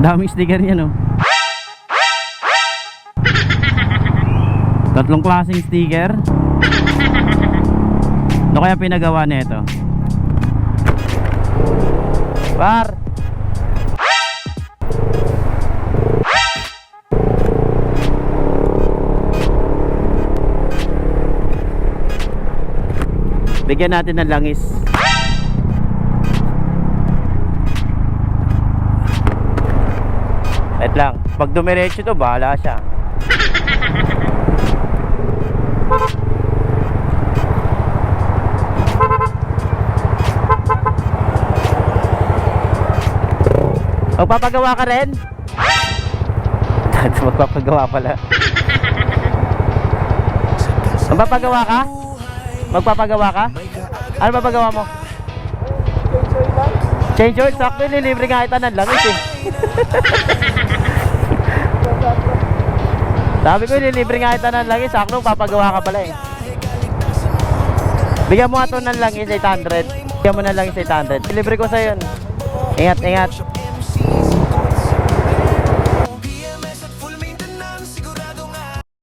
Daming sticker niya, no? Tatlong klaseng sticker. Ano kaya pinagawa nito? Par! Bigyan natin ng langis. Wait lang. Pag dumiretso to, bahala siya. Magpapagawa ka rin? Magpapagawa pala. Magpapagawa ka? Magpapagawa ka? Ano papagawa mo? Change oil? Sakto, nilibre nga kita ng langis eh. Sabi ko, nilibre nga kita ng langis. Sakto, papagawa ka pala eh. Bigyan mo nga ito ng langis 800. Bigyan mo ng langis 800. Nilibre ko sa'yo yun. Ingat, ingat.